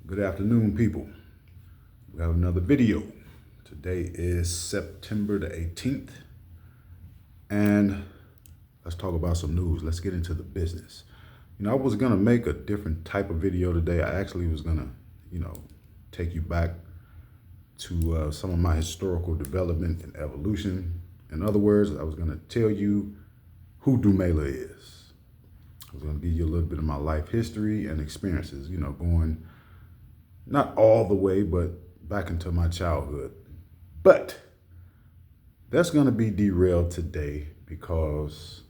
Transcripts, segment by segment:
Good afternoon, people. We have another video. Today is September the 18th, and let's talk about some news. Let's get into the business. I was gonna make a different type of video today. I actually was gonna, take you back to some of my historical development and evolution. In other words, I was gonna tell you who Dumela is. I was gonna give you a little bit of my life history and experiences, going not all the way, but back into my childhood. But that's going to be derailed today because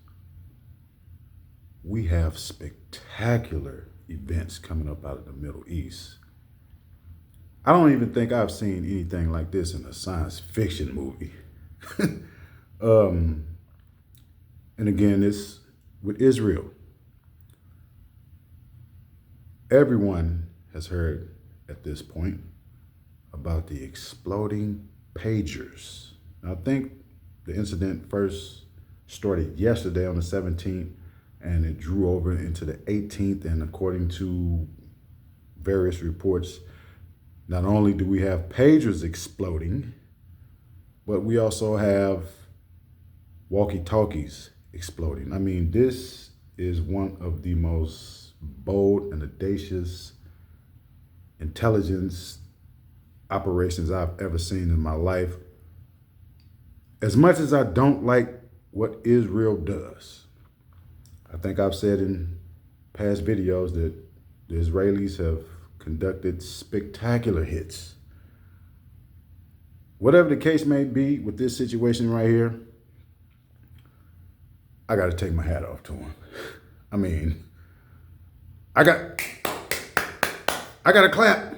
we have spectacular events coming up out of the Middle East. I don't even think I've seen anything like this in a science fiction movie. And again, it's with Israel. Everyone has heard at this point about the exploding pagers. I think the incident first started yesterday on the 17th, and it drew over into the 18th. And according to various reports, not only do we have pagers exploding, but we also have walkie-talkies exploding. I mean, this is one of the most bold and audacious intelligence operations I've ever seen in my life. As much as I don't like what Israel does, I think I've said in past videos that the Israelis have conducted spectacular hits. Whatever the case may be with this situation right here, I got to take my hat off to them. I mean, I got to clap.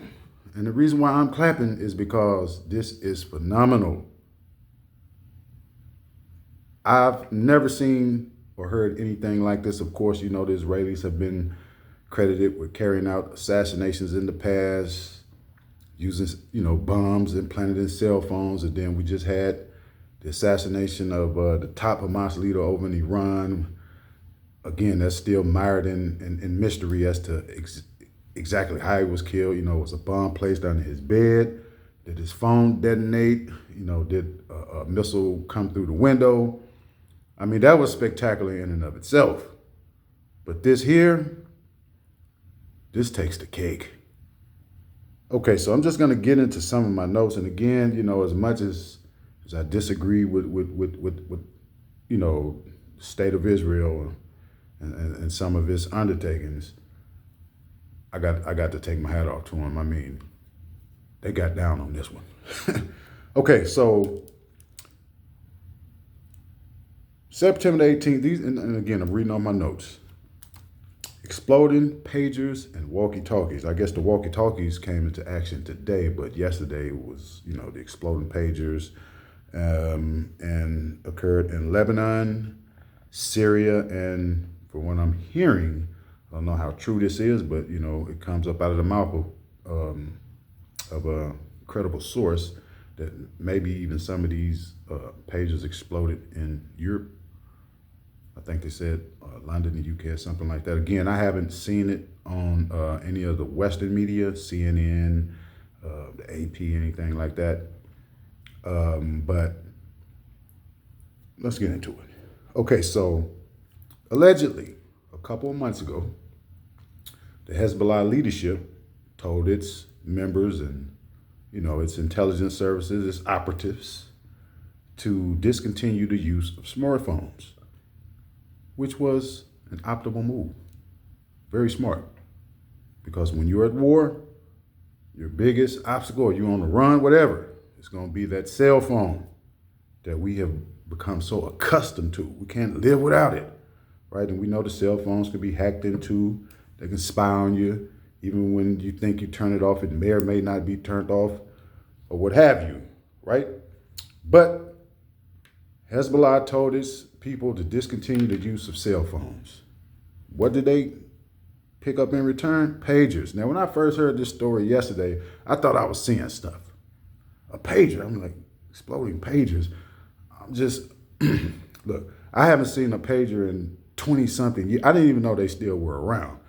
And the reason why I'm clapping is because this is phenomenal. I've never seen or heard anything like this. Of course, the Israelis have been credited with carrying out assassinations in the past, using, bombs implanted in cell phones. And then we just had the assassination of the top Hamas leader over in Iran. Again, that's still mired in mystery as to exactly how he was killed. It was a bomb placed under his bed. Did his phone detonate? Did a missile come through the window? I mean, that was spectacular in and of itself. But this takes the cake. Okay, so I'm just going to get into some of my notes. And again, as much as I disagree with the state of Israel and some of its undertakings, I got to take my hat off to them. I mean, they got down on this one. Okay, so September 18th, and again, I'm reading all my notes. Exploding pagers and walkie-talkies. I guess the walkie-talkies came into action today, but yesterday was, the exploding pagers, and occurred in Lebanon, Syria, and from what I'm hearing, I don't know how true this is, but it comes up out of the mouth of a credible source that maybe even some of these pages exploded in Europe. I think they said London, the UK, or something like that. Again, I haven't seen it on any of the Western media, CNN, the AP, anything like that. But let's get into it. Okay, so allegedly, a couple of months ago, the Hezbollah leadership told its members and, its intelligence services, its operatives, to discontinue the use of smartphones, which was an optimal move. Very smart. Because when you're at war, your biggest obstacle, or you're on the run, whatever, it's going to be that cell phone that we have become so accustomed to. We can't live without it, right? And we know the cell phones can be hacked into. They can spy on you. Even when you think you turn it off, it may or may not be turned off, or what have you, right? But Hezbollah told its people to discontinue the use of cell phones. What did they pick up in return? Pagers. Now, when I first heard this story yesterday, I thought I was seeing stuff. A pager. I'm like, exploding pagers. I'm just, look, I haven't seen a pager in 20-something years. I didn't even know they still were around.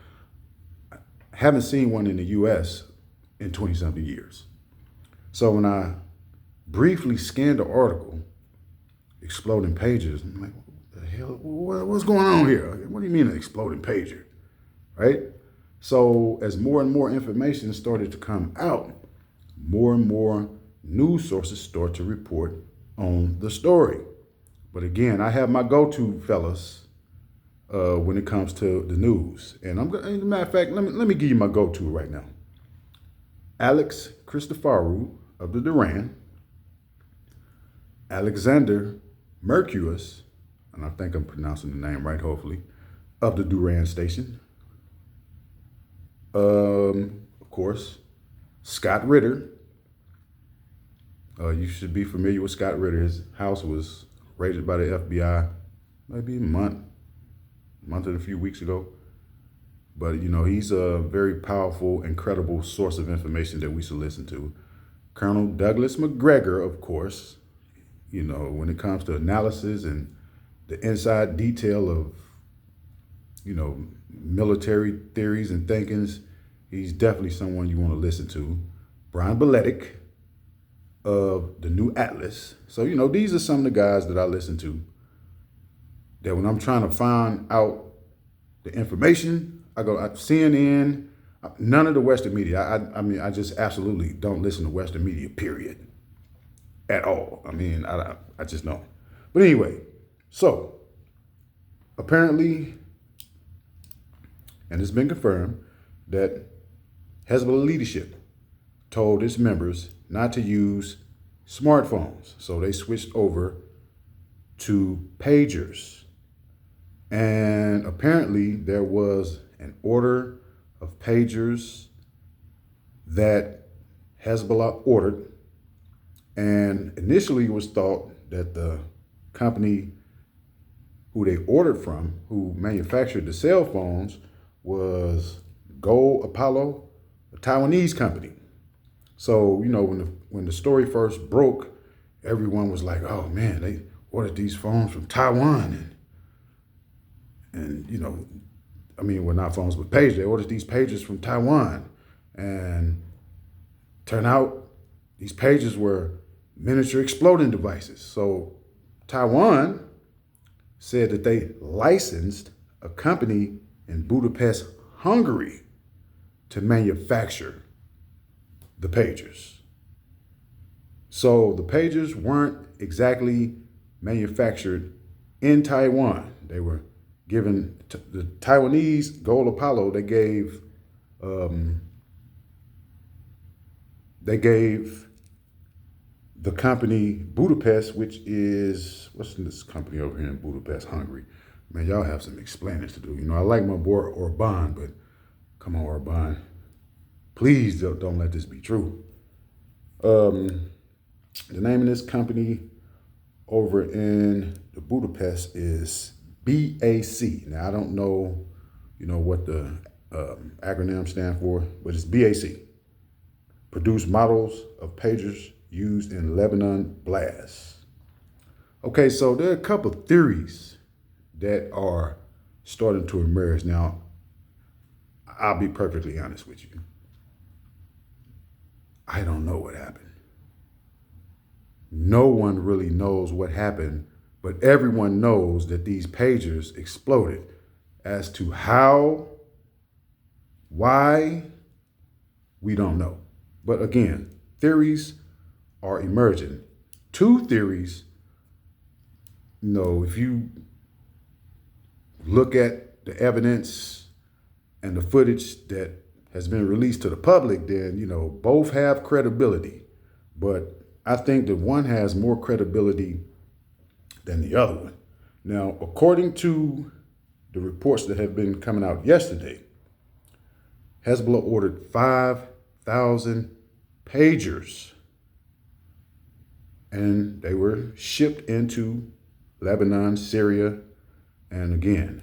I haven't seen one in the U.S. in 20 something years. So when I briefly scanned the article, exploding pages, I'm like, what the hell? What's going on here? What do you mean an exploding pager? Right? So as more and more information started to come out, more and more news sources start to report on the story. But again, I have my go-to fellas when it comes to the news. And I'm going, as a matter of fact, let me give you my go-to right now. Alex Christoforou of the Duran, Alexander Mercurius, and I think I'm pronouncing the name right, hopefully, of the Duran station. Of course, Scott Ritter. You should be familiar with Scott Ritter. His house was raided by the FBI maybe a month and a few weeks ago. But, you know, he's a very powerful and credible source of information that we should listen to. Colonel Douglas McGregor, of course, you know, when it comes to analysis and the inside detail of, you know, military theories and thinkings, he's definitely someone you want to listen to. Brian Beletic of the New Atlas. So, you know, these are some of the guys that I listen to that when I'm trying to find out the information, I go CNN, none of the Western media. I mean, I just absolutely don't listen to Western media, period, at all. I mean, I just don't. But anyway, so apparently, and it's been confirmed, that Hezbollah leadership told its members not to use smartphones. So they switched over to pagers. And apparently there was an order of pagers that Hezbollah ordered. And initially it was thought that the company who they ordered from, who manufactured the cell phones, was Gold Apollo, a Taiwanese company. So, you know, when the story first broke, everyone was like, oh man, they ordered these phones from Taiwan. And you know, I mean, well, not phones, but pagers. They ordered these pagers from Taiwan. And turned out these pagers were miniature exploding devices. So Taiwan said that they licensed a company in Budapest, Hungary, to manufacture the pagers. So the pagers weren't exactly manufactured in Taiwan. They were given to the Taiwanese Gold Apollo. They gave the company Budapest, which is, what's this company over here in Budapest, Hungary? Man, y'all have some explaining to do. You know, I like my boy Orban, but come on, Orban. Please don't let this be true. The name of this company over in the Budapest is BAC. Now, I don't know, you know, what the acronym stands for, but it's BAC. Produce models of pagers used in Lebanon blasts. Okay, so there are a couple of theories that are starting to emerge. Now, I'll be perfectly honest with you. I don't know what happened. No one really knows what happened, but everyone knows that these pagers exploded. As to how, why, we don't know. But again, theories are emerging. Two theories, you know, if you look at the evidence and the footage that has been released to the public, then, you know, both have credibility. But I think that one has more credibility than the other one. Now, according to the reports that have been coming out yesterday, Hezbollah ordered 5,000 pagers, and they were shipped into Lebanon, Syria, and again,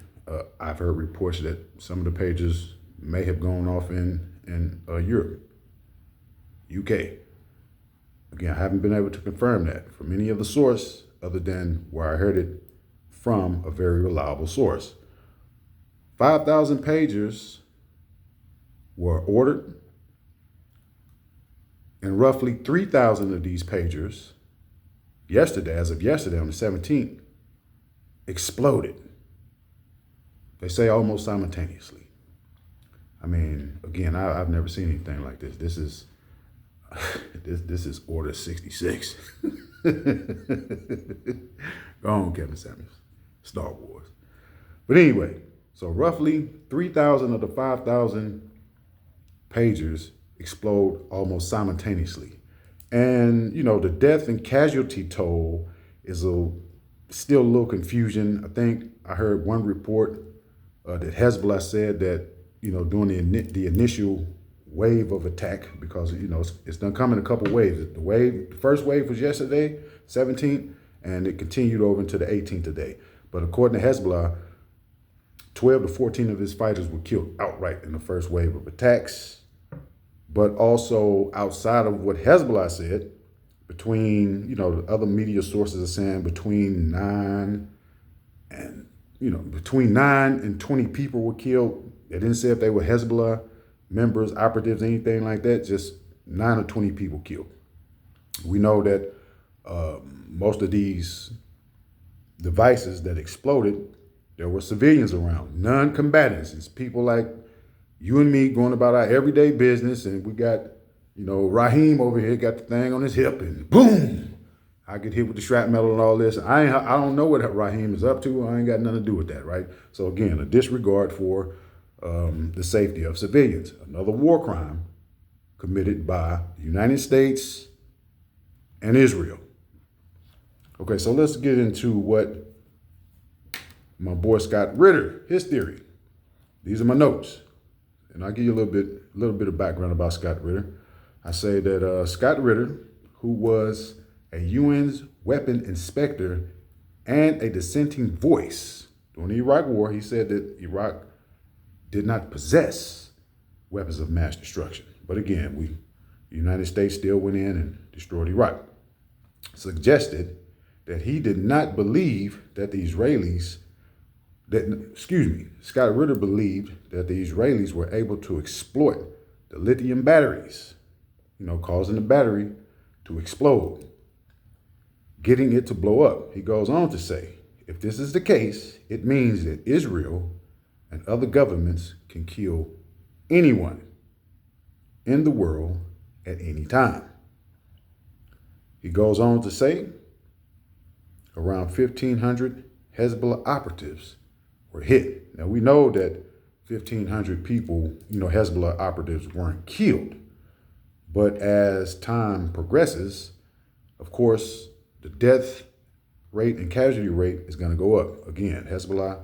I've heard reports that some of the pagers may have gone off in Europe, UK. Again, I haven't been able to confirm that from any other source other than where I heard it from a very reliable source. 5,000 pagers were ordered. And roughly 3,000 of these pagers, yesterday, as of yesterday on the 17th, exploded. They say almost simultaneously. I mean, again, I've never seen anything like this. This is this is Order 66. Go on, Kevin Samuels. Star Wars. But anyway, so roughly 3,000 of the 5,000 pagers explode almost simultaneously. And, you know, the death and casualty toll is still a little confusion. I think I heard one report that Hezbollah said that, you know, during the initial wave of attack, because, you know, it's done come in a couple waves. The first wave was yesterday, 17th, and it continued over into the 18th today. But according to Hezbollah, 12 to 14 of his fighters were killed outright in the first wave of attacks. But also outside of what Hezbollah said, between, you know, other media sources are saying between 9 and 20 people were killed. They didn't say if they were Hezbollah members, operatives, anything like that, just 9 or 20 people killed. We know that most of these devices that exploded, there were civilians around, non-combatants. It's people like you and me going about our everyday business, and we got, you know, Raheem over here got the thing on his hip, and boom, I get hit with the shrapnel and all this. I don't know what Raheem is up to. I ain't got nothing to do with that, right? So again, a disregard for the safety of civilians. Another war crime committed by the United States and Israel. Okay, so let's get into what my boy Scott Ritter, his theory. These are my notes. And I'll give you a little bit of background about Scott Ritter. I say that Scott Ritter, who was a UN's weapon inspector and a dissenting voice during the Iraq War, he said that Iraq did not possess weapons of mass destruction. But again, the United States still went in and destroyed Iraq. Suggested that he did not believe that the Israelis, Scott Ritter believed that the Israelis were able to exploit the lithium batteries, you know, causing the battery to explode, getting it to blow up. He goes on to say, if this is the case, it means that Israel and other governments can kill anyone in the world at any time. He goes on to say, around 1,500 Hezbollah operatives were hit. Now we know that 1,500 people, you know, Hezbollah operatives weren't killed. But as time progresses, of course, the death rate and casualty rate is going to go up. Again, Hezbollah,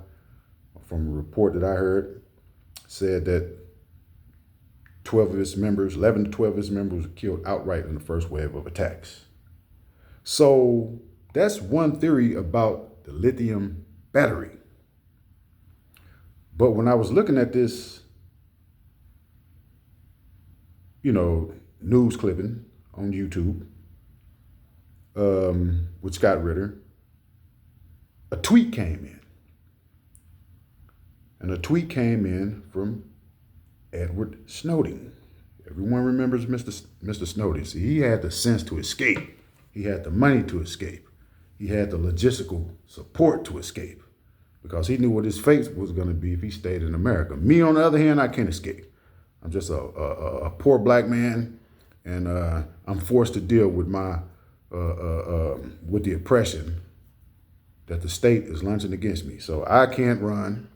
from a report that I heard, said that 11 to 12 of its members were killed outright in the first wave of attacks. So that's one theory about the lithium battery. But when I was looking at this, you know, news clipping on YouTube with Scott Ritter, a tweet came in. And a tweet came in from Edward Snowden. Everyone remembers Mr. Snowden. See, he had the sense to escape. He had the money to escape. He had the logistical support to escape because he knew what his fate was going to be if he stayed in America. Me, on the other hand, I can't escape. I'm just a poor black man, and I'm forced to deal with with the oppression that the state is launching against me. So I can't run,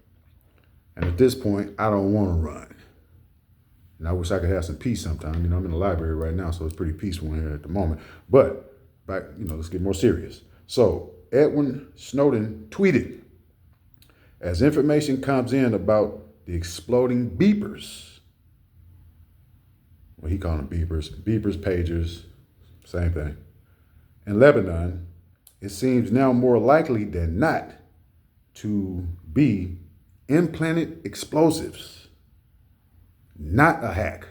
and at this point, I don't want to run. And I wish I could have some peace sometime. You know, I'm in the library right now, so it's pretty peaceful in here at the moment. But back, you know, let's get more serious. So Edward Snowden tweeted, as information comes in about the exploding beepers, well, he called them beepers, pagers, same thing, in Lebanon, it seems now more likely than not to be implanted explosives, not a hack.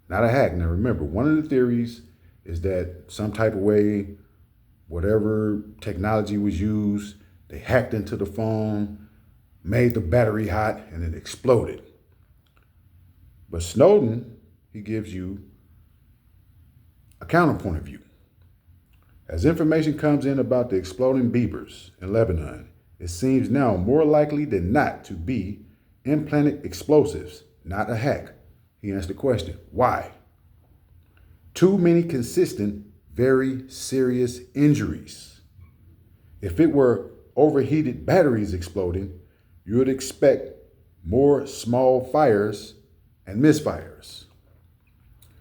Not a hack. Now remember, one of the theories is that some type of way, whatever technology was used, they hacked into the phone, made the battery hot, and it exploded. But Snowden, he gives you a counterpoint of view. As information comes in about the exploding beepers in Lebanon, it seems now more likely than not to be implanted explosives, not a hack. He asked the question, why? Too many consistent, very serious injuries. If it were overheated batteries exploding, you would expect more small fires and misfires.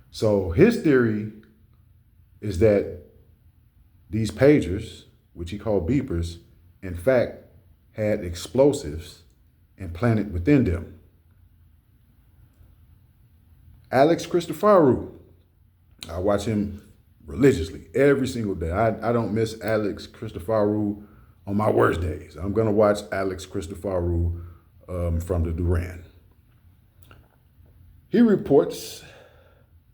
So his theory is that these pagers, which he called beepers, in fact, had explosives implanted within them. Alex Christoforou, I watch him religiously every single day. I don't miss Alex Christoforou on my worst days. I'm going to watch Alex Christoforou from the Duran. He reports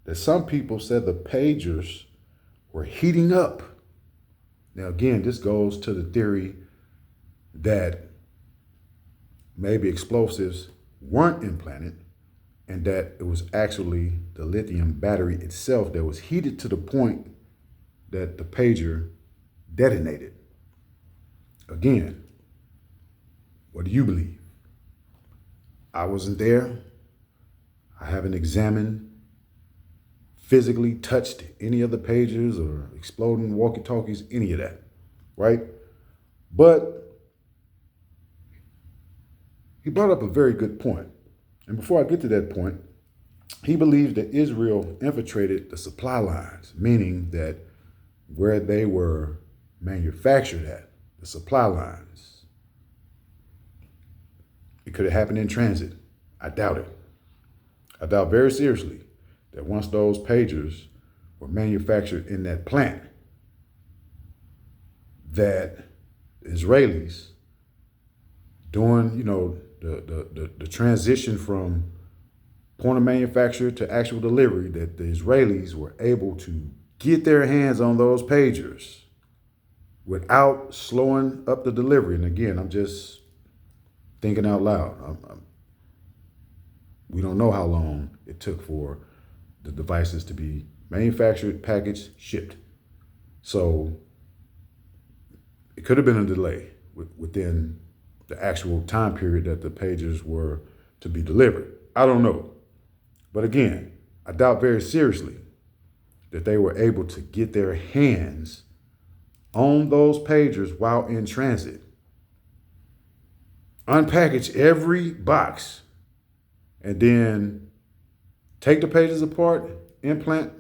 that some people said the pagers were heating up. Now, again, this goes to the theory that maybe explosives weren't implanted and that it was actually the lithium battery itself that was heated to the point that the pager detonated. Again, what do you believe? I wasn't there. I haven't examined, physically touched any of the pagers or exploding walkie-talkies, any of that, right? But he brought up a very good point. And before I get to that point, he believes that Israel infiltrated the supply lines, meaning that where they were manufactured at, the supply lines, it could have happened in transit. I doubt it. I doubt very seriously that once those pagers were manufactured in that plant, that Israelis doing, the transition from point of manufacture to actual delivery, that the Israelis were able to get their hands on those pagers without slowing up the delivery. And again, I'm just thinking out loud. We don't know how long it took for the devices to be manufactured, packaged, shipped. So it could have been a delay within the actual time period that the pagers were to be delivered. I don't know. But again, I doubt very seriously that they were able to get their hands on those pagers while in transit, unpackage every box, and then take the pages apart, implant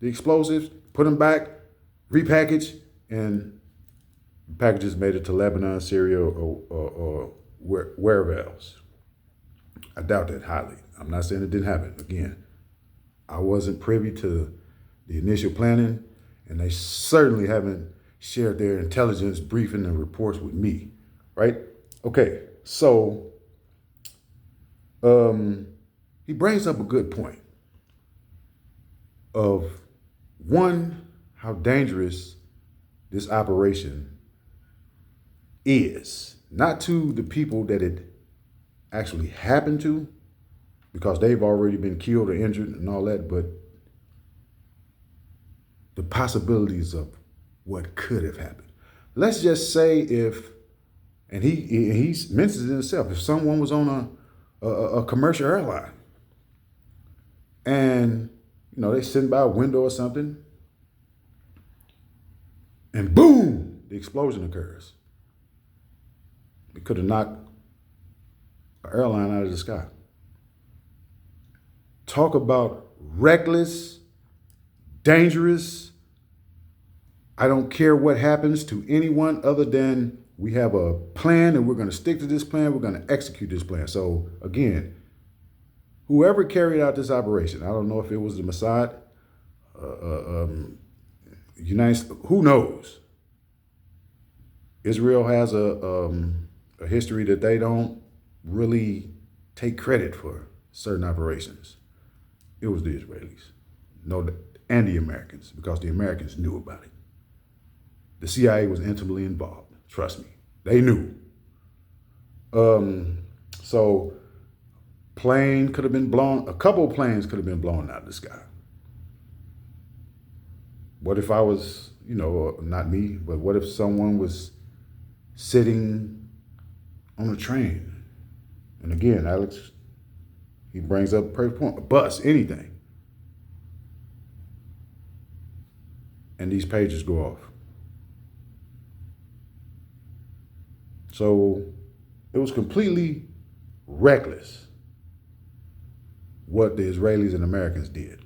the explosives, put them back, repackage, and packages made it to Lebanon, Syria, or wherever else. I doubt that highly. I'm not saying it didn't happen. Again, I wasn't privy to the initial planning, and they certainly haven't shared their intelligence briefing and reports with me, right? Okay, so he brings up a good point of, one, how dangerous this operation is, not to the people that it actually happened to, because they've already been killed or injured and all that, but the possibilities of what could have happened. Let's just say if, and he mentions it himself, if someone was on a commercial airline and they sitting by a window or something, and boom, the explosion occurs. It could have knocked an airline out of the sky. Talk about reckless, dangerous. I don't care what happens to anyone other than we have a plan and we're going to stick to this plan. We're going to execute this plan. So again, whoever carried out this operation, I don't know if it was the Mossad, who knows? Israel has a history that they don't really take credit for certain operations. It was the Israelis, and the Americans, because the Americans knew about it. The CIA was intimately involved. Trust me, they knew. So plane could have been blown. A couple of planes could have been blown out of the sky. What if I was, not me, but what if someone was sitting on a train? And again, Alex, he brings up a perfect point, a bus, anything. And these pages go off. So it was completely reckless what the Israelis and Americans did.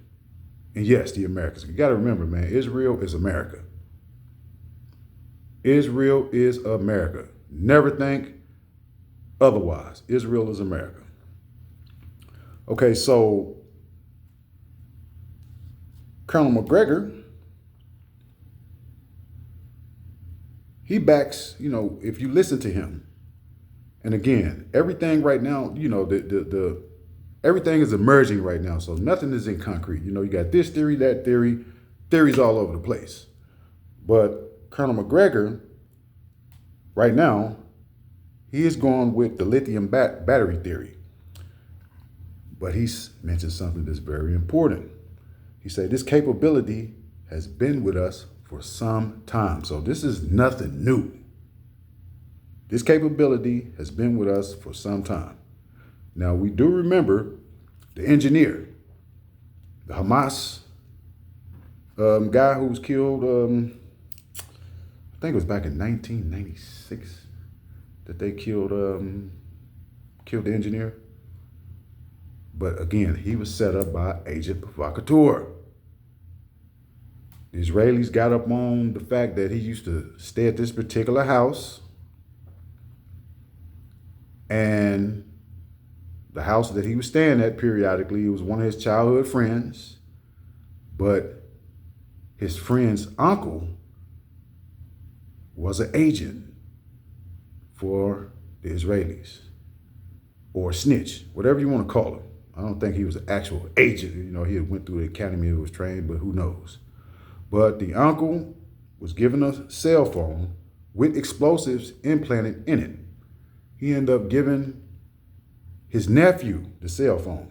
And yes, the Americans. You got to remember, man, Israel is America. Israel is America. Never think otherwise. Israel is America. Okay, so Colonel McGregor, he backs, if you listen to him, and again, everything right now, the everything is emerging right now, so nothing is in concrete. You got this theory, that theory, theories all over the place. But Colonel McGregor, right now, he is going with the lithium battery theory. But he's mentioned something that's very important. He said this capability has been with us for some time. So this is nothing new. This capability has been with us for some time. Now, we do remember the engineer, the Hamas guy who was killed, I think it was back in 1996 that they killed the engineer. But again, he was set up by agent provocateur. The Israelis got up on the fact that he used to stay at this particular house, and the house that he was staying at periodically, it was one of his childhood friends, but his friend's uncle was an agent for the Israelis, or a snitch, whatever you want to call him. I don't think he was an actual agent. He had went through the academy and was trained, but who knows. But the uncle was given a cell phone with explosives implanted in it. He ended up giving his nephew the cell phone.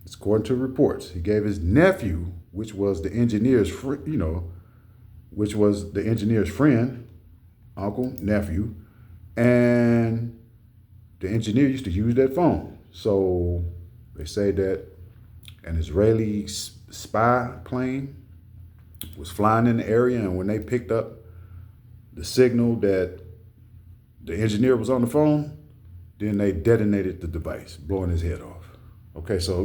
It's according to reports. He gave his nephew, which was the engineer's, which was the engineer's friend, uncle, nephew, and the engineer used to use that phone. So they say that an Israeli spy plane was flying in the area, and when they picked up the signal that the engineer was on the phone, then they detonated the device, blowing his head off. Okay, so,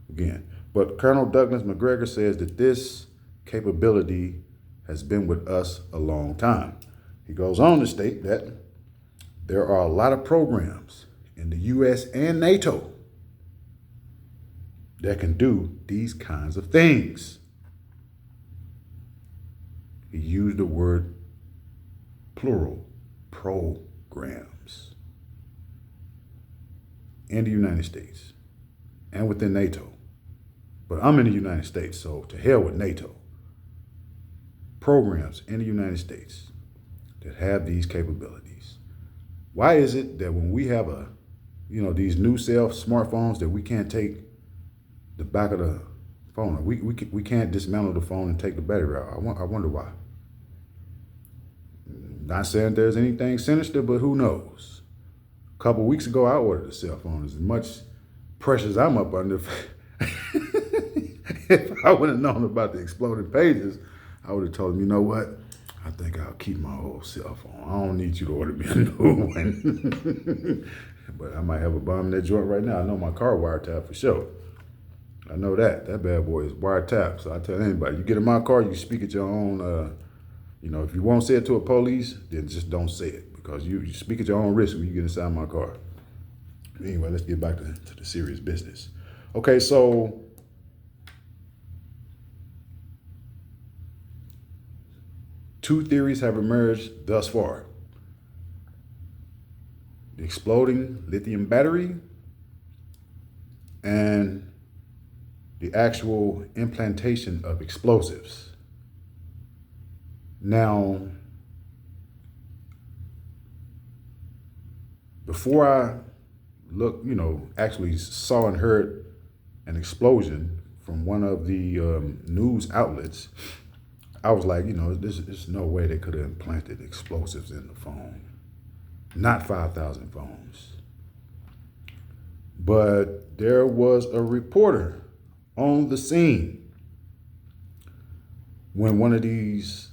again. But Colonel Douglas McGregor says that this capability has been with us a long time. He goes on to state that there are a lot of programs in the U.S. and NATO that can do these kinds of things. He used the word plural, programs, in the United States and within NATO. But I'm in the United States, so to hell with NATO. Programs in the United States that have these capabilities. Why is it that when we have these new smartphones that we can't take the back of the phone, we can't dismantle the phone and take the battery out? I wonder why. Not saying there's anything sinister, but who knows? A couple weeks ago, I ordered a cell phone. As much pressure as I'm up under, if I would have known about the exploding pages, I would have told him, you know what? I think I'll keep my old cell phone. I don't need you to order me a new one. But I might have a bomb in that joint right now. I know my car wiretapped for sure. I know that. That bad boy is wiretapped. So I tell anybody, you get in my car, you speak at your own, if you won't say it to a police, then just don't say it. Because you speak at your own risk when you get inside my car. Anyway, let's get back to the serious business. Okay, so two theories have emerged thus far. The exploding lithium battery and the actual implantation of explosives. Now, before I actually saw and heard an explosion from one of the news outlets. I was like, there's no way they could have implanted explosives in the phone. Not 5,000 phones. But there was a reporter on the scene when one of these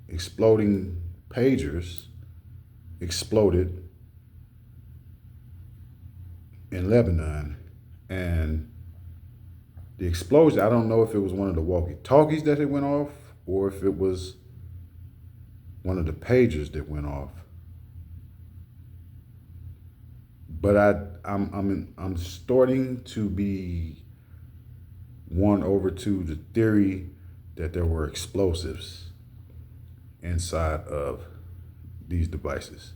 exploding pagers exploded in Lebanon. And the explosion, I don't know if it was one of the walkie-talkies that it went off or if it was one of the pagers that went off. But I'm starting to be won over to the theory that there were explosives inside of these devices,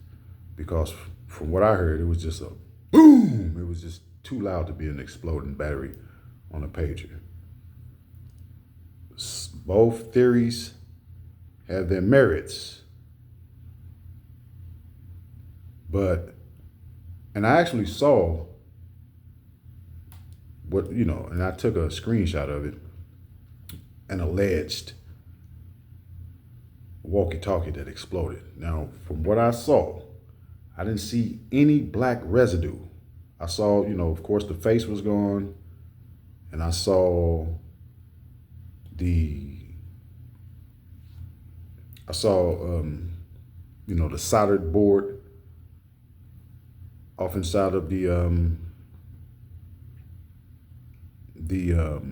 because from what I heard, it was just a boom. It was just too loud to be an exploding battery on a pager. Both theories have their merits, and I actually saw and I took a screenshot of it, an alleged walkie-talkie that exploded. Now, from what I saw, I didn't see any black residue. I saw, of course, the face was gone, and I saw the soldered board off inside of the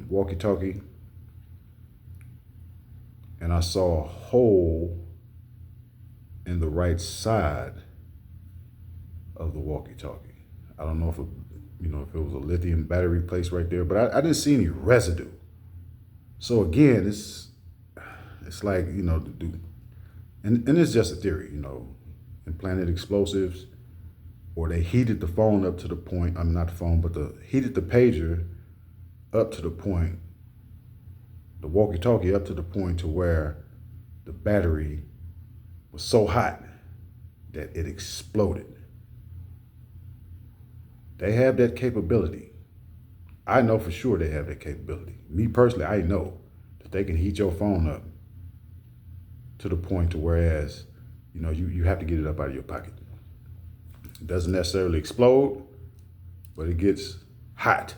walkie-talkie, and I saw a hole in the right side of the walkie-talkie. I don't know if it was a lithium battery placed right there, but I didn't see any residue. So again, it's like, and it's just a theory, implanted explosives, or they heated the phone up to the point, not the phone, but heated the pager up to the point, the walkie-talkie up to the point to where the battery was so hot that it exploded. They have that capability. I know for sure they have that capability. Me personally, I know that they can heat your phone up to the point to whereas, you have to get it up out of your pocket. It doesn't necessarily explode, but it gets hot.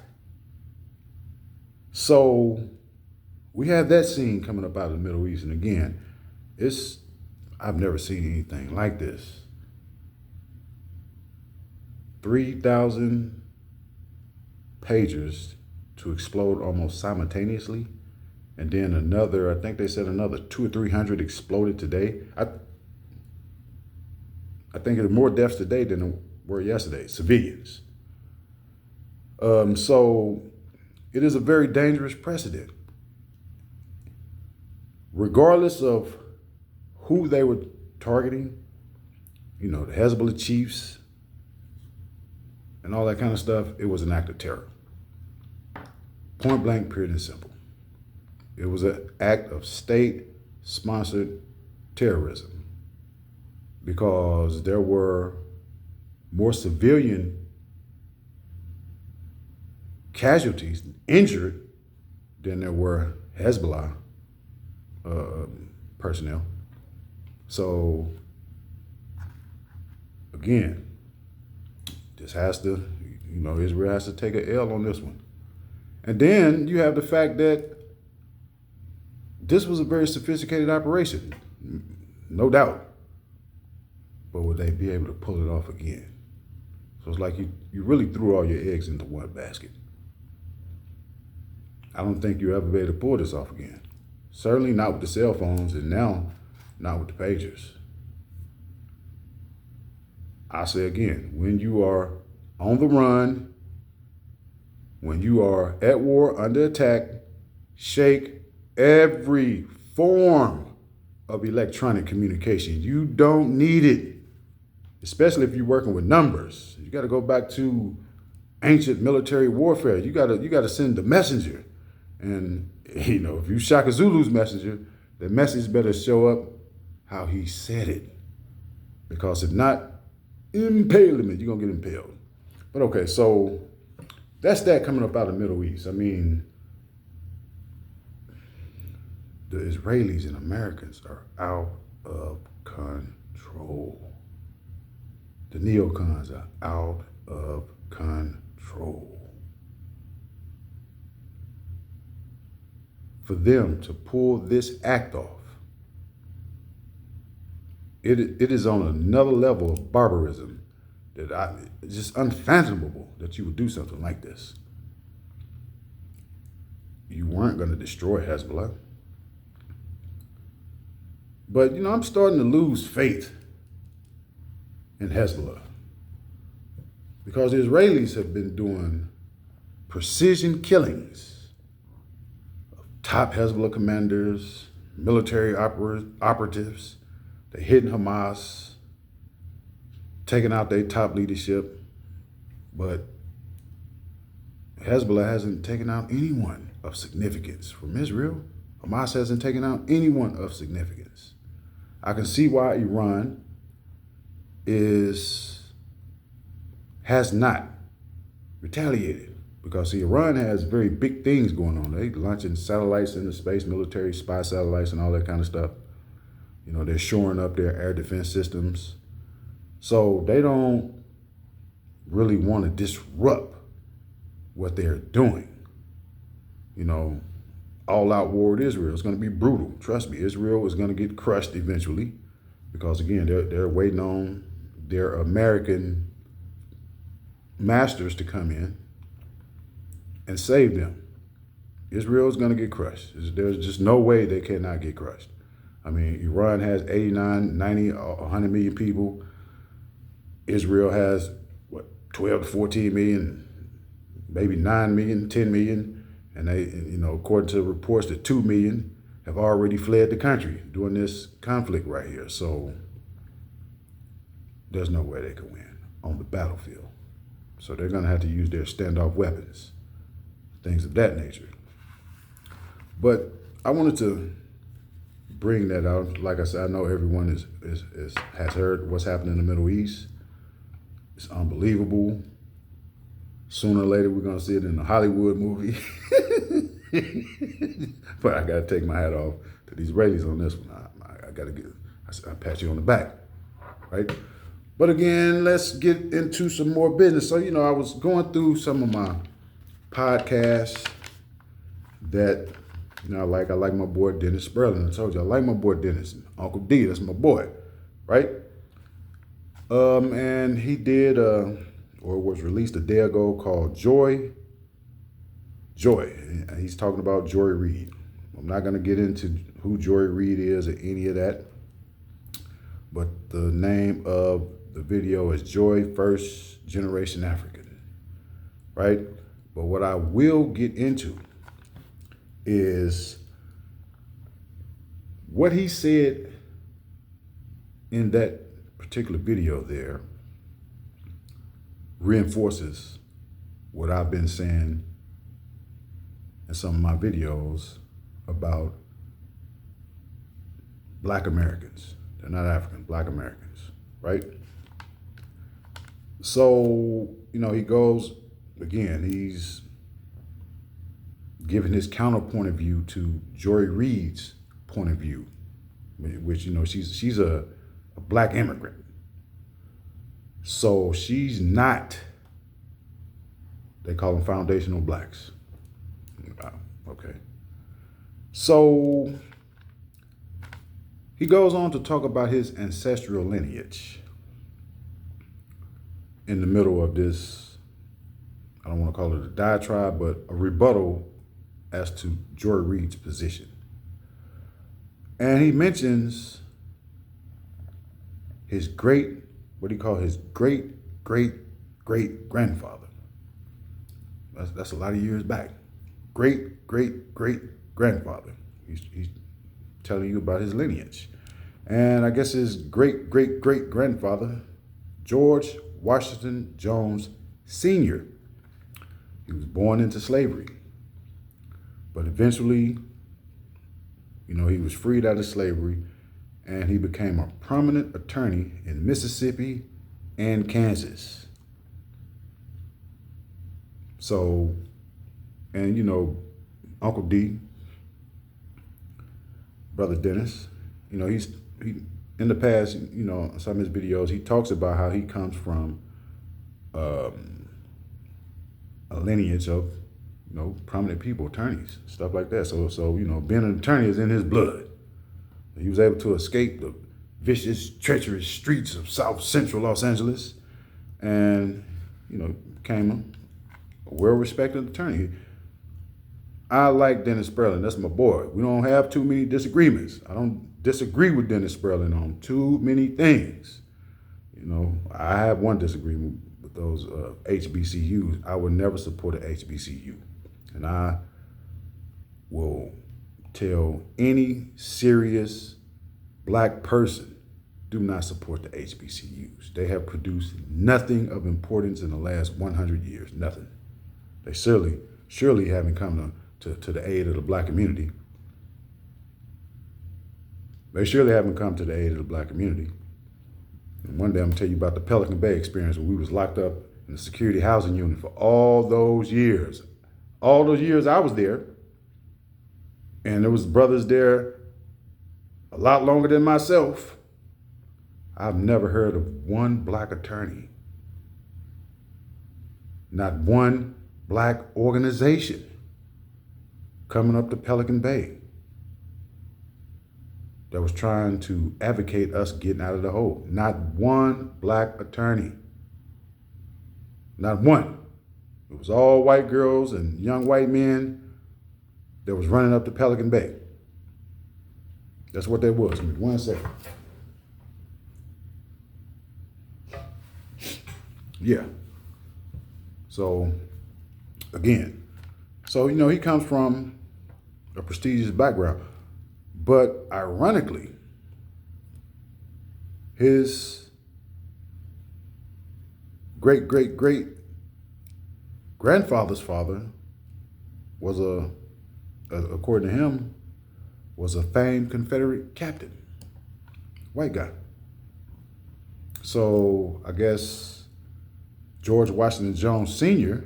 So we have that scene coming up out of the Middle East. And again, I've never seen anything like this. 3,000 pagers to explode almost simultaneously. And then I think they said another 200 or 300 exploded today. I think there are more deaths today than there were yesterday, civilians. So it is a very dangerous precedent. Regardless of who they were targeting, the Hezbollah chiefs and all that kind of stuff, it was an act of terror. Point blank, period and simple. It was an act of state-sponsored terrorism because there were more civilian casualties, injured, than there were Hezbollah personnel. So, again, Israel has to take an L on this one. And then you have the fact that this was a very sophisticated operation, no doubt. But would they be able to pull it off again? So it's like you really threw all your eggs into one basket. I don't think you'll ever be able to pull this off again. Certainly not with the cell phones, and now not with the pagers. I say again, when you are on the run, when you are at war, under attack, shake every form of electronic communication. You don't need it, especially if you're working with numbers. You got to go back to ancient military warfare. You got to send the messenger. And, if you Shaka Zulu's messenger, the message better show up how he said it. Because if not, impalement, you're going to get impaled. But okay, so that's that coming up out of the Middle East. I mean, The Israelis and Americans are out of control. The neocons are out of control. For them to pull this act off, it is on another level of barbarism that it's just unfathomable that you would do something like this. You weren't going to destroy Hezbollah. But, I'm starting to lose faith in Hezbollah because the Israelis have been doing precision killings of top Hezbollah commanders, military operatives. They're hitting Hamas, taking out their top leadership, but Hezbollah hasn't taken out anyone of significance from Israel. Hamas hasn't taken out anyone of significance. I can see why Iran has not retaliated, because Iran has very big things going on. They launching satellites into space, military spy satellites and all that kind of stuff. They're shoring up their air defense systems. So they don't really want to disrupt what they're doing. All-out war with Israel is going to be brutal. Trust me, Israel is going to get crushed eventually, because again, they're waiting on their American masters to come in and save them. Israel is going to get crushed. There's just no way they cannot get crushed. I mean, Iran has 89, 90, 100 million people. Israel has, 12 to 14 million, maybe 9 million, 10 million. And they, according to reports, that 2 million have already fled the country during this conflict right here. So there's no way they can win on the battlefield. So they're going to have to use their standoff weapons, things of that nature. But I wanted to bring that out. Like I said, I know everyone has heard what's happening in the Middle East. It's unbelievable. Sooner or later, we're going to see it in a Hollywood movie. But I got to take my hat off to these Israelis on this one. I got to I pat you on the back, right? But again, let's get into some more business. So, I was going through some of my podcasts that, I like my boy Dennis Spurling. I told you, I like my boy Dennis. Uncle D, that's my boy, right? And he did, or was released a day ago, called Joy. And he's talking about Joy Reid. I'm not going to get into who Joy Reid is or any of that. But the name of the video is Joy First Generation African, right? But what I will get into is what he said in that particular video there reinforces what I've been saying in some of my videos about Black Americans. They're not African, Black Americans, right? So, he goes, again, he's giving his counterpoint of view to Joy Reid's point of view, which, she's a Black immigrant. So she's not, they call them foundational Blacks. Okay. So he goes on to talk about his ancestral lineage in the middle of this, I don't want to call it a diatribe, but a rebuttal as to Joy Reid's position. And he mentions his great grandfather. That's a lot of years back. Great grandfather. He's telling you about his lineage. And I guess his great grandfather, George Washington Jones Sr. He was born into slavery. But eventually, he was freed out of slavery, and he became a prominent attorney in Mississippi and Kansas. So, and Uncle D, Brother Dennis. He in the past, some of his videos, he talks about how he comes from a lineage of, prominent people, attorneys, stuff like that. So being an attorney is in his blood. He was able to escape the vicious, treacherous streets of South Central Los Angeles, and became a well-respected attorney. I like Dennis Spurling. That's my boy. We don't have too many disagreements. I don't disagree with Dennis Spurling on too many things. I have one disagreement with those HBCUs. I would never support an HBCU. And I will tell any serious black person, do not support the HBCUs. They have produced nothing of importance in the last 100 years, nothing. They surely haven't come to the aid of the black community. They surely haven't come to the aid of the black community. And one day I'm gonna tell you about the Pelican Bay experience when we was locked up in the security housing unit for all those years. All those years I was there, and there was brothers there a lot longer than myself. I've never heard of one black attorney, not one black organization coming up to Pelican Bay that was trying to advocate us getting out of the hole. Not one black attorney. Not one. It was all white girls and young white men that was running up to Pelican Bay. That's what that was. 1 second. Yeah. So, again, he comes from a prestigious background. But ironically, his great grandfather's father was according to him, was a famed Confederate captain, white guy. So I guess George Washington Jones Sr.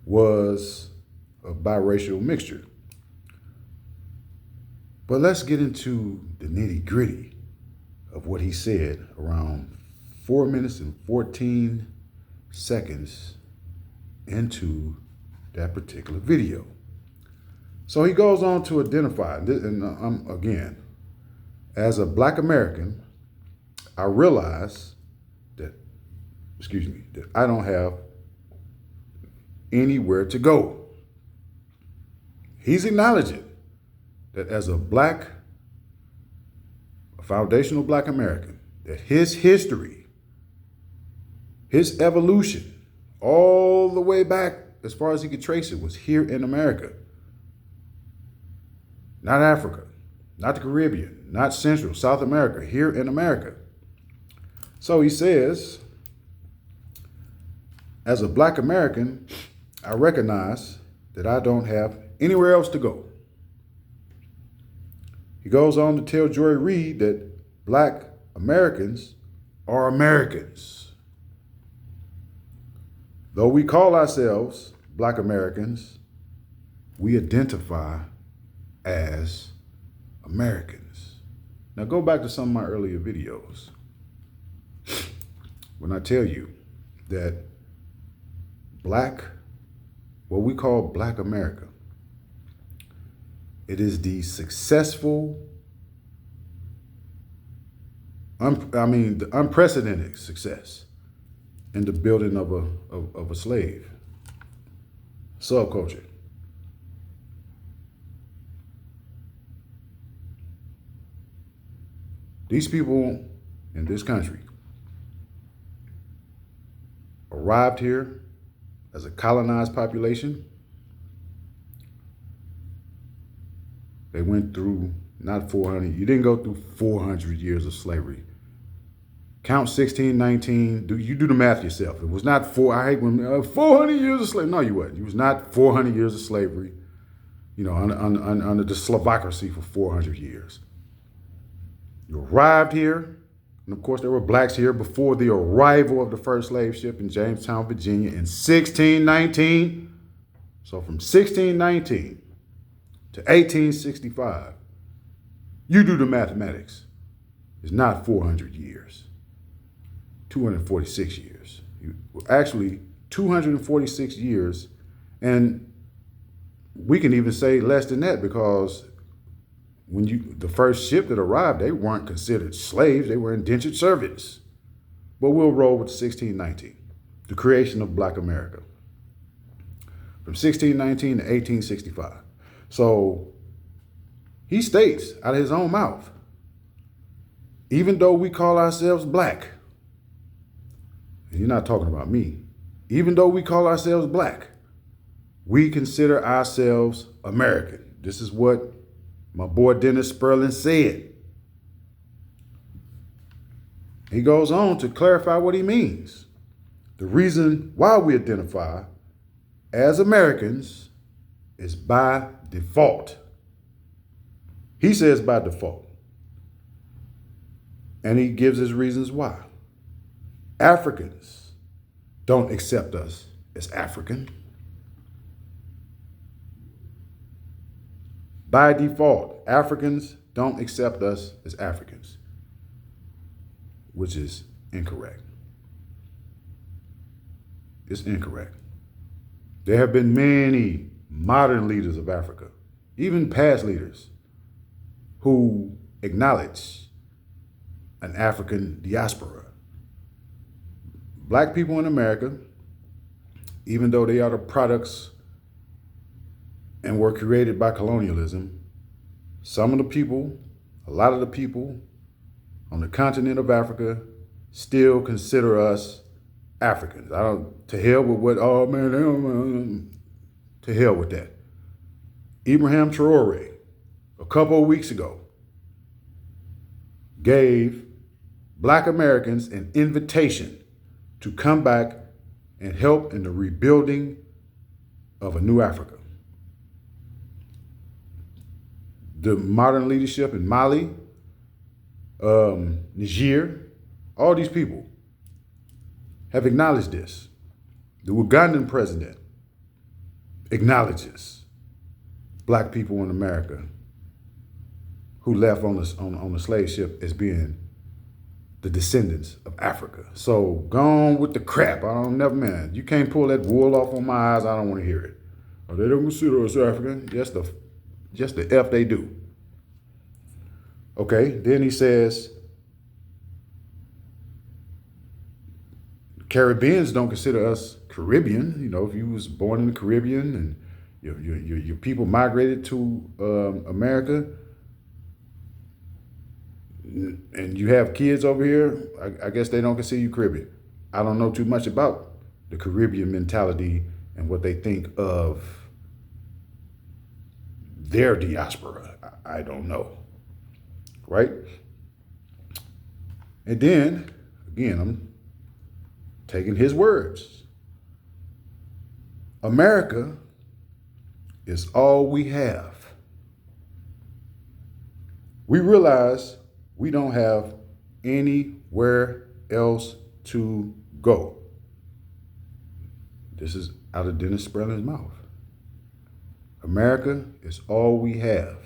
was a biracial mixture. But let's get into the nitty gritty of what he said around 4 minutes and 14 seconds into that particular video. So he goes on to identify, and again, as a black American, I realize that I don't have anywhere to go. He's acknowledging that as a foundational black American, that his history, his evolution, all the way back as far as he could trace it, was here in America. Not Africa, not the Caribbean, not Central, South America, here in America. So he says, as a black American, I recognize that I don't have anywhere else to go. He goes on to tell Joy Reid that black Americans are Americans. Though we call ourselves black Americans, we identify as Americans. Now go back to some of my earlier videos when I tell you that what we call black America, it is the successful, the unprecedented success in the building of a slave subculture. These people in this country arrived here as a colonized population. They went through not 400, you didn't go through 400 years of slavery. Count 1619, you do the math yourself. It was not 400 years of slavery. No, you wasn't. It was not 400 years of slavery, under the Slavocracy for 400 years. You arrived here, and of course there were blacks here before the arrival of the first slave ship in Jamestown, Virginia in 1619. So from 1619 to 1865, you do the mathematics. It's not 400 years, 246 years. Actually, 246 years, and we can even say less than that because when the first ship that arrived, they weren't considered slaves, they were indentured servants. But we'll roll with 1619, the creation of Black America. From 1619 to 1865. So he states out of his own mouth, even though we call ourselves black, and you're not talking about me, even though we call ourselves black, we consider ourselves American. This is what my boy Dennis Spurling said. He goes on to clarify what he means. The reason why we identify as Americans is by default. He says by default. And he gives his reasons why. Africans don't accept us as African. By default, Africans don't accept us as Africans, which is incorrect. It's incorrect. There have been many modern leaders of Africa, even past leaders, who acknowledge an African diaspora. Black people in America, even though they are the products and were created by colonialism, some of the people, a lot of the people on the continent of Africa still consider us Africans. To hell with what, oh man, to hell with that. Ibrahim Traore, a couple of weeks ago, gave Black Americans an invitation to come back and help in the rebuilding of a new Africa. The modern leadership in Mali, Niger, all these people have acknowledged this. The Ugandan president acknowledges Black people in America who left on the slave ship as being the descendants of Africa. So gone with the crap. Man, you can't pull that wool off on my eyes. I don't want to hear it. Oh, they don't consider us African. Just the F they do. Okay, then he says, Caribbeans don't consider us Caribbean. You know, if you was born in the Caribbean and your people migrated to America and you have kids over here, I guess they don't consider you Caribbean. I don't know too much about the Caribbean mentality and what they think of their diaspora. I don't know, right? And then, again, I'm taking his words. America is all we have. We realize we don't have anywhere else to go. This is out of Dennis Spurling's mouth. America is all we have.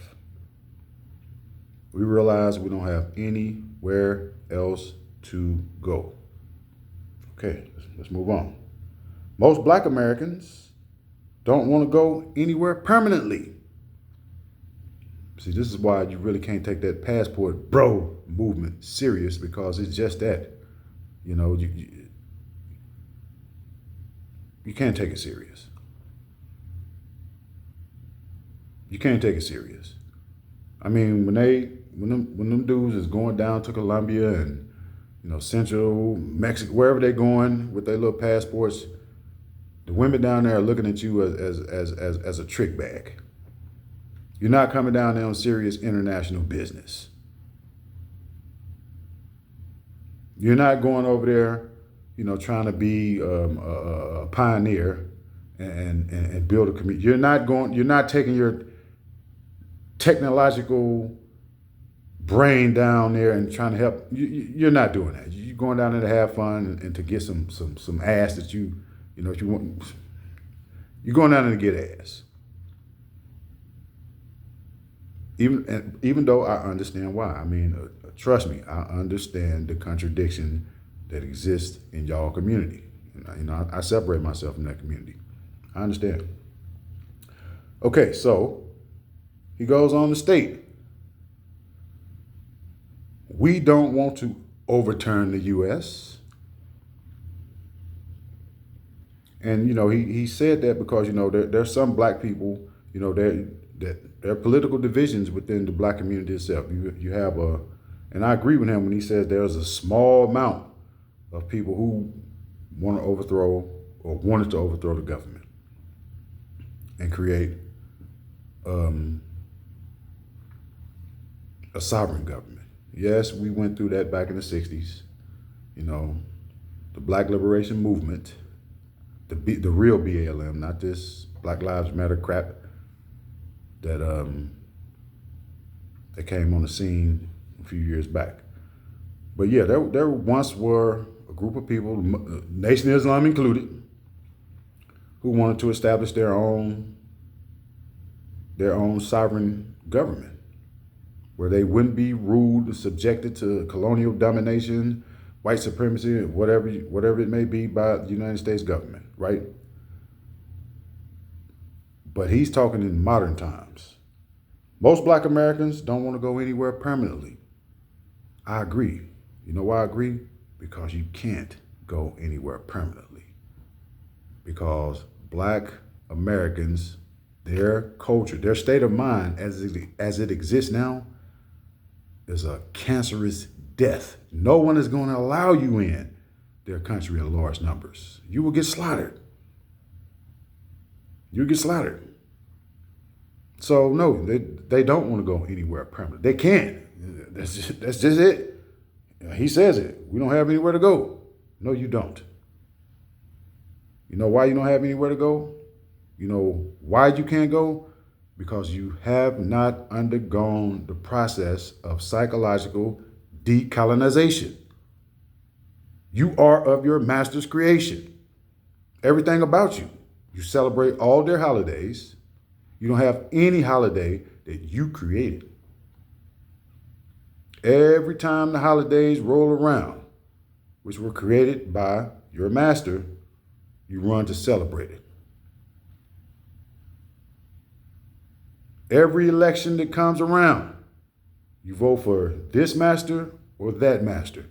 We realize we don't have anywhere else to go. Okay, let's move on. Most Black Americans don't want to go anywhere permanently. See, this is why you really can't take that passport bro movement serious, because it's just that. You know, you can't take it serious. You can't take it serious. I mean, when them dudes is going down to Colombia and Central Mexico, wherever they're going with their little passports, the women down there are looking at you as a trick bag. You're not coming down there on serious international business. You're not going over there, trying to be a pioneer and build a community. You're not taking your technological brain down there and trying to help. You're not doing that. You're going down there to have fun and to get some ass that you want. You're going down there to get ass. Even though I understand why. I mean, trust me, I understand the contradiction that exists in y'all community. I separate myself from that community. I understand. Okay, so he goes on to state, we don't want to overturn the U.S. And he said that because there's some black people, there are political divisions within the black community itself. You have and I agree with him when he says there's a small amount of people who want to overthrow or wanted to overthrow the government and create a sovereign government. Yes, we went through that back in the 60s. The Black Liberation Movement, the real BLM, not this Black Lives Matter crap that came on the scene a few years back. But yeah, there once were a group of people, Nation of Islam included, who wanted to establish their own sovereign government, where they wouldn't be ruled and subjected to colonial domination, white supremacy, whatever it may be by the United States government, right? But he's talking in modern times. Most black Americans don't want to go anywhere permanently. I agree. You know why I agree? Because you can't go anywhere permanently. Because black Americans, their culture, their state of mind as it exists now is a cancerous death. No one is going to allow you in their country in large numbers. You will get slaughtered. You get slaughtered. So no, they don't want to go anywhere permanent. They can't. That's just it. He says it. We don't have anywhere to go. No, you don't. You know why you don't have anywhere to go? You know why you can't go? Because you have not undergone the process of psychological decolonization. You are of your master's creation. Everything about you. You celebrate all their holidays. You don't have any holiday that you created. Every time the holidays roll around, which were created by your master, you run to celebrate it. Every election that comes around, you vote for this master or that master.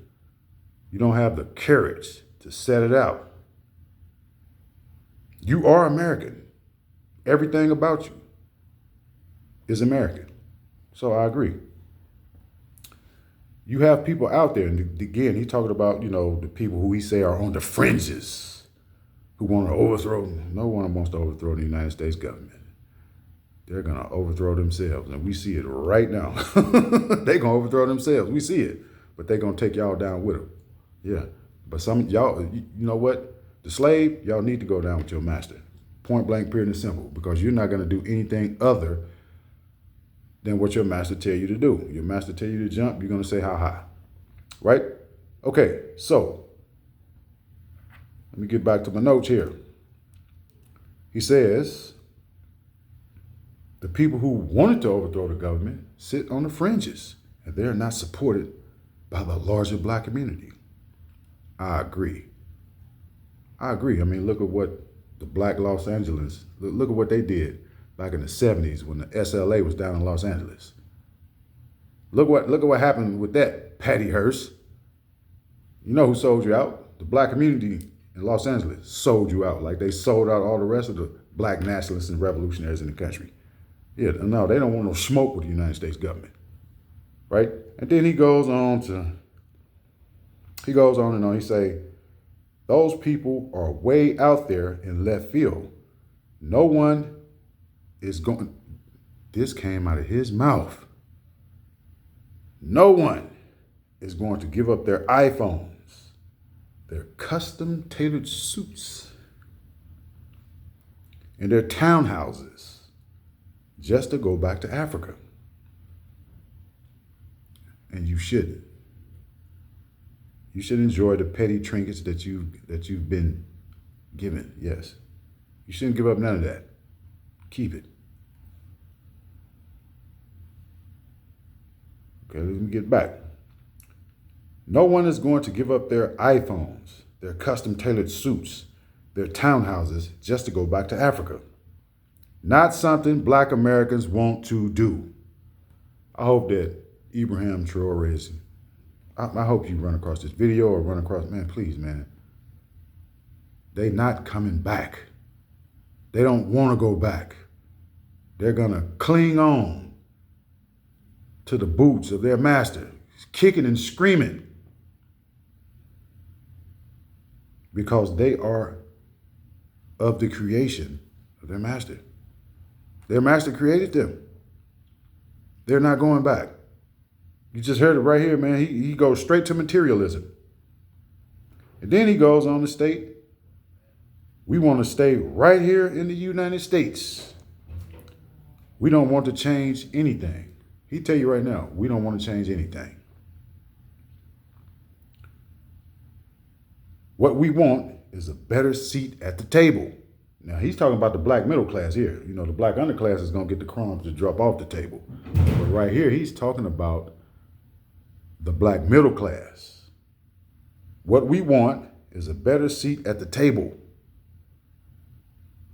You don't have the courage to set it out. You are American. Everything about you is American. So I agree. You have people out there, and again, he's talking about, the people who he say are on the fringes, who want to overthrow. No one wants to overthrow the United States government. They're going to overthrow themselves, and we see it right now. They're going to overthrow themselves. We see it, but they're going to take y'all down with them. Yeah, but some y'all, you know what? The slave, y'all need to go down with your master. Point blank, period, and simple, because you're not going to do anything other than what your master tell you to do. Your master tell you to jump, you're going to say how high, right? Okay, so let me get back to my notes here. He says, the people who wanted to overthrow the government sit on the fringes, and they're not supported by the larger black community. I agree. I mean, look at what the black Los Angeles, look at what they did back in the 70s when the SLA was down in Los Angeles. Look at what happened with that, Patty Hearst. You know who sold you out? The black community in Los Angeles sold you out, like they sold out all the rest of the black nationalists and revolutionaries in the country. Yeah, no, they don't want no smoke with the United States government, right? And then he goes on and on. He say, those people are way out there in left field. No one is going. This came out of his mouth. No one is going to give up their iPhones, their custom tailored suits, and their townhouses just to go back to Africa. And you shouldn't. You should enjoy the petty trinkets that you've been given. Yes. You shouldn't give up none of that. Keep it. Okay, let me get back. No one is going to give up their iPhones, their custom tailored suits, their townhouses just to go back to Africa. Not something Black Americans want to do. I hope that Ibrahim Traore is, I hope you run across this video or run across, man, please, man. They not coming back. They don't want to go back. They're going to cling on to the boots of their master, kicking and screaming, because they are of the creation of their master. Their master created them. They're not going back. You just heard it right here, man. He goes straight to materialism. And then he goes on to state, we want to stay right here in the United States. We don't want to change anything. He tell you right now, we don't want to change anything. What we want is a better seat at the table. Now, he's talking about the black middle class here. You know, the black underclass is going to get the crumbs to drop off the table. But right here, he's talking about the black middle class. What we want is a better seat at the table.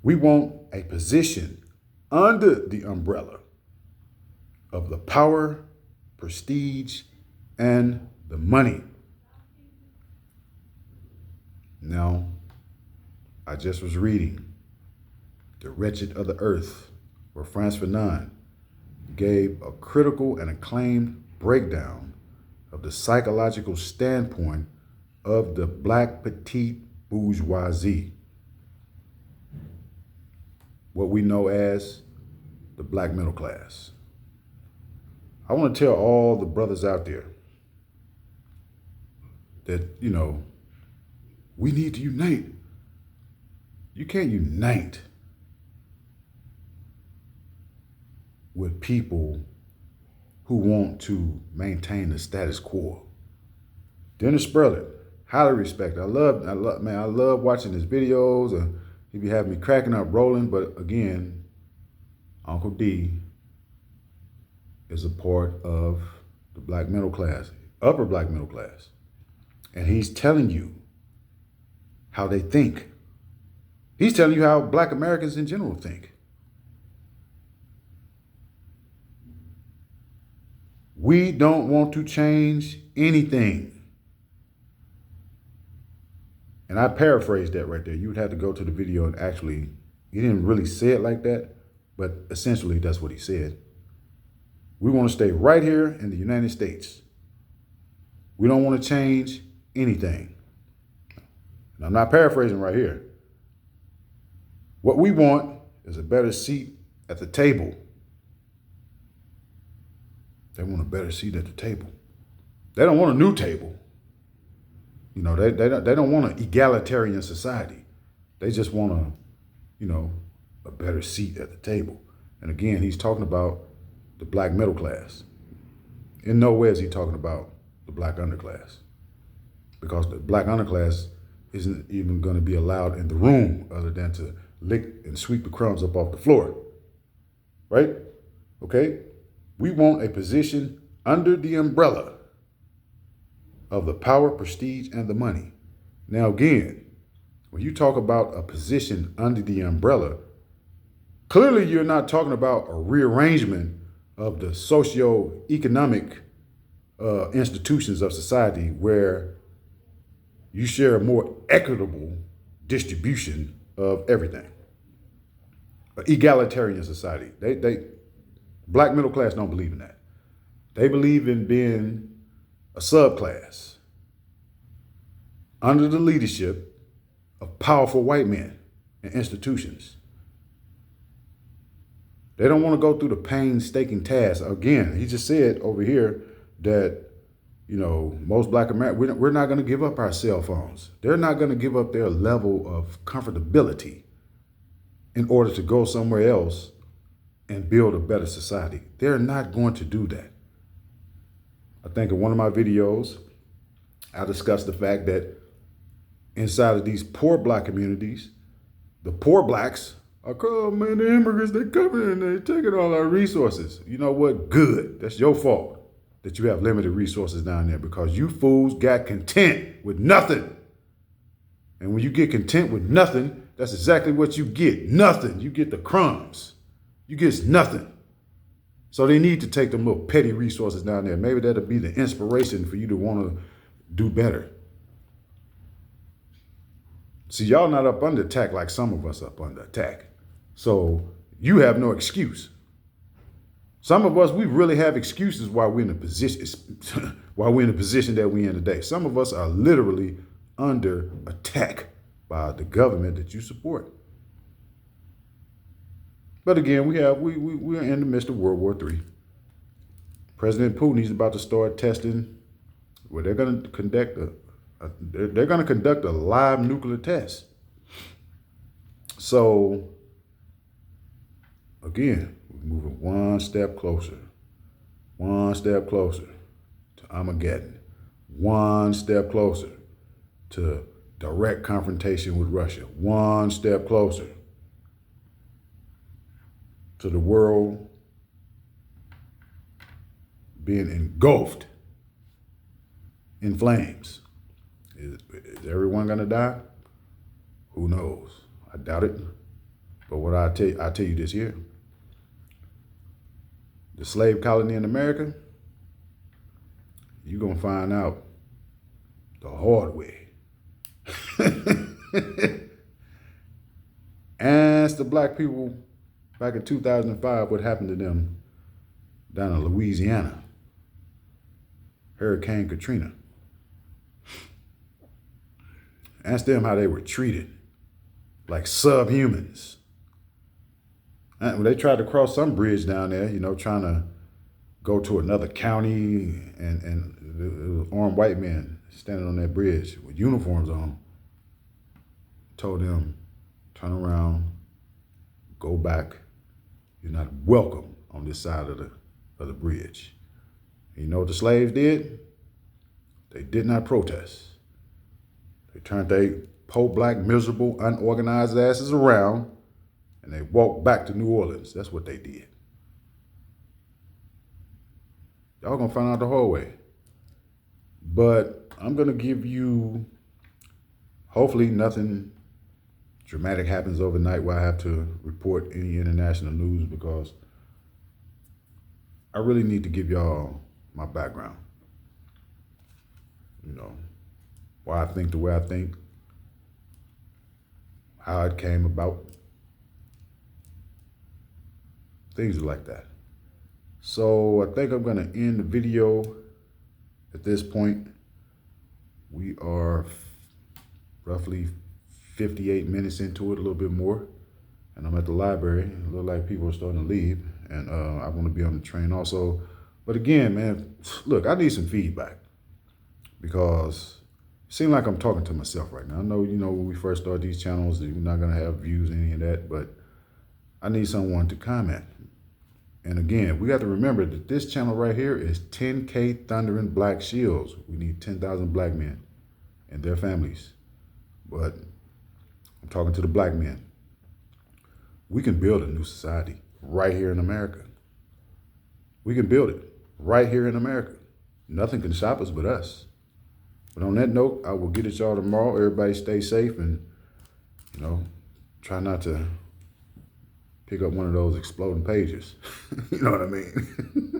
We want a position under the umbrella of the power, prestige, and the money. Now, I just was reading The Wretched of the Earth, where Frantz Fanon gave a critical and acclaimed breakdown of the psychological standpoint of the black petite bourgeoisie, what we know as the black middle class. I want to tell all the brothers out there that, you know, we need to unite. You can't unite with people who want to maintain the status quo. Dennis Spurling, highly respected. I love watching his videos, and he be having me cracking up, rolling. But again, Uncle D is a part of the black middle class, upper black middle class. And he's telling you how they think. He's telling you how black Americans in general think. We don't want to change anything. And I paraphrased that right there. You would have to go to the video and actually, he didn't really say it like that, but essentially that's what he said. We want to stay right here in the United States. We don't want to change anything. And I'm not paraphrasing right here. What we want is a better seat at the table. They want a better seat at the table. They don't want a new table. You know, they don't want an egalitarian society. They just want a better seat at the table. And again, he's talking about the black middle class. In no way is he talking about the black underclass, because the black underclass isn't even going to be allowed in the room other than to lick and sweep the crumbs up off the floor. Right? Okay? We want a position under the umbrella of the power, prestige, and the money. Now, again, when you talk about a position under the umbrella, clearly you're not talking about a rearrangement of the socio-economic institutions of society where you share a more equitable distribution of everything. An egalitarian society. Black middle class don't believe in that. They believe in being a subclass under the leadership of powerful white men and institutions. They don't want to go through the painstaking task. Again, he just said over here that, you know, most black Americans, we're not going to give up our cell phones. They're not going to give up their level of comfortability in order to go somewhere else and build a better society. They're not going to do that. I think in one of my videos, I discussed the fact that inside of these poor black communities, the poor blacks are called, man, the immigrants, they come in and they taking all our resources. You know what? Good. That's your fault. that you have limited resources down there, because you fools got content with nothing. And when you get content with nothing, that's exactly what you get. Nothing. You get the crumbs. You get nothing. So they need to take them little petty resources down there. Maybe that'll be the inspiration for you to want to do better. See, y'all not up under attack like some of us up under attack. So you have no excuse. Some of us, we really have excuses why we're in the position, that we're in today. Some of us are literally under attack by the government that you support. But again, we're in the midst of World War III. President Putin, he's about to start testing, where they're going to conduct a live nuclear test. So again, we're moving one step closer to Armageddon, one step closer to direct confrontation with Russia, one step closer to the world being engulfed in flames. Is everyone gonna die? Who knows? I doubt it. But what I tell you this here: the slave colony in America, you're gonna find out the hard way. Ask the black people back in 2005 what happened to them down in Louisiana. Hurricane Katrina. Ask them how they were treated, like subhumans. When they tried to cross some bridge down there, trying to go to another county, and there was armed white men standing on that bridge with uniforms on, told them, turn around, go back. You're not welcome on this side of the bridge. And you know what the slaves did? They did not protest. They turned their poor, black, miserable, unorganized asses around, and they walked back to New Orleans. That's what they did. Y'all gonna find out the whole way. But I'm gonna give you, hopefully nothing dramatic happens overnight where I have to report any international news, because I really need to give y'all my background. Why I think the way I think, how it came about, things like that. So I think I'm gonna end the video at this point. We are roughly 58 minutes into it, a little bit more. And I'm at the library. It looks like people are starting to leave. And I want to be on the train also. But again, man, look, I need some feedback, because it seems like I'm talking to myself right now. I know, when we first start these channels, you're not going to have views, any of that, but I need someone to comment. And again, we got to remember that this channel right here is 10K Thundering Black Shields. We need 10,000 black men and their families. But I'm talking to the black men. We can build a new society right here in America. We can build it right here in America. Nothing can stop us but us. But on that note, I will get at y'all tomorrow. Everybody stay safe, and, try not to pick up one of those exploding pages. You know what I mean?